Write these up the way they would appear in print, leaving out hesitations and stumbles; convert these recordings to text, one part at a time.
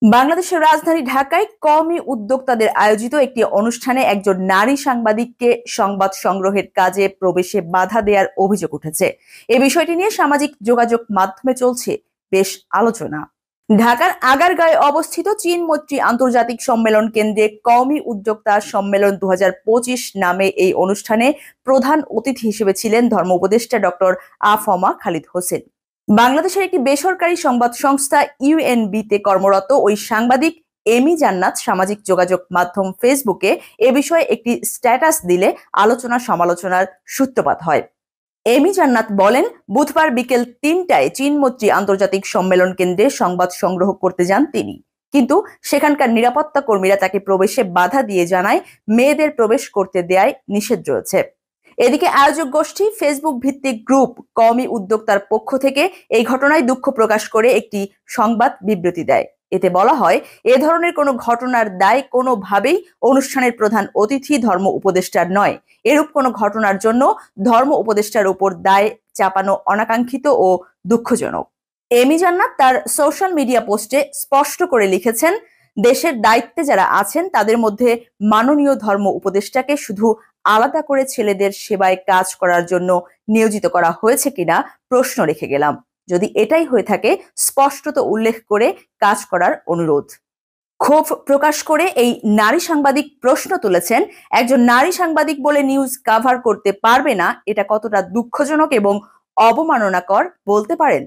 বাংলাদেশের রাজধানী ঢাকায় কওমি উদ্যোক্তাদের আয়োজিত একটি অনুষ্ঠানে একজন নারী সাংবাদিককে সংবাদ সংগ্রহের কাজে প্রবেশে বাধা দেওয়ার অভিযোগ উঠেছে। এ বিষয়টি নিয়ে সামাজিক যোগাযোগ মাধ্যমে চলছে বেশ আলোচনা। ঢাকার আগারগাঁয়ে অবস্থিত চীন মৈত্রী আন্তর্জাতিক সম্মেলন কেন্দ্রে কওমি উদ্যোক্তা সম্মেলন 2025 নামে এই অনুষ্ঠানে প্রধান অতিথি হিসেবে ছিলেন ধর্ম উপদেষ্টা ডক্টর আফমা খালিদ হোসেন। বাংলাদেশের একটি বেসরকারি সংবাদ সংস্থা ইউএনবিতে কর্মরত ওই সাংবাদিক এমি জান্নাত সামাজিক যোগাযোগ মাধ্যম ফেসবুকে এ বিষয়ে একটি স্ট্যাটাস দিলে আলোচনা সমালোচনার সূত্রপাত হয়। এমি জান্নাত বলেন, বুধবার বিকেল 3টায় চীন মৈত্রী আন্তর্জাতিক সম্মেলন কেন্দ্রে সংবাদ সংগ্রহ করতে যান তিনি, কিন্তু সেখানকার নিরাপত্তা কর্মীরা তাকে প্রবেশে বাধা দিয়ে জানায় মেয়েদের প্রবেশ করতে দেয়ায় নিষেধ রয়েছে। এদিকে আয়োজক গোষ্ঠী ফেসবুক ভিত্তিক গ্রুপ কওমি উদ্যোক্তার পক্ষ থেকে এই ঘটনায় দুঃখ প্রকাশ করে একটি সংবাদ বিবৃতি দেয়। এতে বলা হয়, এ ধরনের কোনো ঘটনার দায় কোনোভাবেই অনুষ্ঠানের প্রধান অতিথি ধর্ম উপদেষ্টার নয়। এরূপ কোনো ঘটনার জন্য ধর্ম উপদেষ্টার উপর দায় চাপানো অনাকাঙ্ক্ষিত ও দুঃখজনক। এমি জান্নাত তার সোশ্যাল মিডিয়া পোস্টে স্পষ্ট করে লিখেছেন, দেশের দায়িত্বে যারা আছেন তাদের মধ্যে মাননীয় ধর্ম উপদেষ্টাকে শুধু আলাদা করে ছেলেদের সেবায় কাজ করার জন্য নিয়োজিত করা হয়েছে কিনা প্রশ্ন রেখে গেলাম। যদি এটাই হয়ে থাকে স্পষ্টত উল্লেখ করে কাজ করার অনুরোধ। ক্ষোভ প্রকাশ করে এই নারী সাংবাদিক প্রশ্ন তুলেছেন, একজন নারী সাংবাদিক বলে নিউজ কভার করতে পারবে না, এটা কতটা দুঃখজনক এবং অবমাননাকর বলতে পারেন?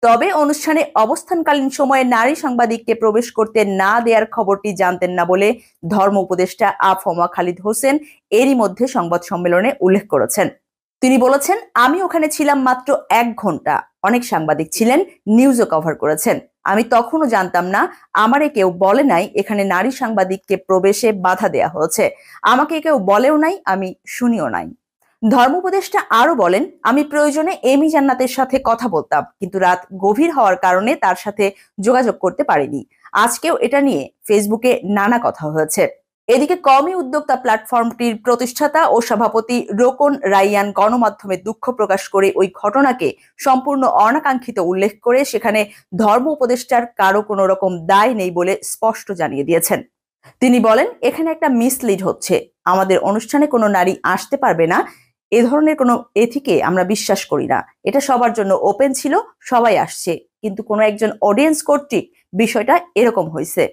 তবে অনুষ্ঠানে অবস্থানকালীন সময়ে নারী সাংবাদিককে প্রবেশ করতে না দেওয়ার খবরটি জানতেন না বলে ধর্ম উপদেষ্টা আফমা খালিদ হোসেন এরই মধ্যে সংবাদ সম্মেলনে উল্লেখ করেছেন। তিনি বলেছেন, আমি ওখানে ছিলাম মাত্র 1 ঘন্টা, অনেক সাংবাদিক ছিলেন, নিউজও কভার করেছেন। আমি তখনও জানতাম না, আমারে কেউ বলে নাই এখানে নারী সাংবাদিককে প্রবেশে বাধা দেয়া হয়েছে। আমাকে কেউ বলেও নাই, আমি শুনিও নাই। ধর্ম উপদেষ্টা আরো বলেন, আমি প্রয়োজনে এমি জান্নাতের সাথে কথা বলতাম, কিন্তু রাত গভীর হওয়ার কারণে তার সাথে যোগাযোগ করতে পারিনি। আজকেও এটা নিয়ে ফেসবুকে নানা কথা হয়েছে। এদিকে কওমি উদ্যোক্তা প্ল্যাটফর্মটির প্রতিষ্ঠাতা ও সভাপতি রোকন রাইয়ান গণমাধ্যমে দুঃখ প্রকাশ করে ওই ঘটনাকে সম্পূর্ণ অনাকাঙ্ক্ষিত উল্লেখ করে সেখানে ধর্ম উপদেষ্টার কারো কোনো রকম দায় নেই বলে স্পষ্ট জানিয়ে দিয়েছেন। তিনি বলেন, এখানে একটা মিসলিড হচ্ছে, আমাদের অনুষ্ঠানে কোনো নারী আসতে পারবে না, এ ধরনের কোনো এথিকে আমরা বিশ্বাস করি না। এটা সবার জন্য ওপেন ছিল, সবাই আসছে, কিন্তু কোনো একজন অডিয়েন্স কর্তৃক বিষয়টা এরকম হয়েছে।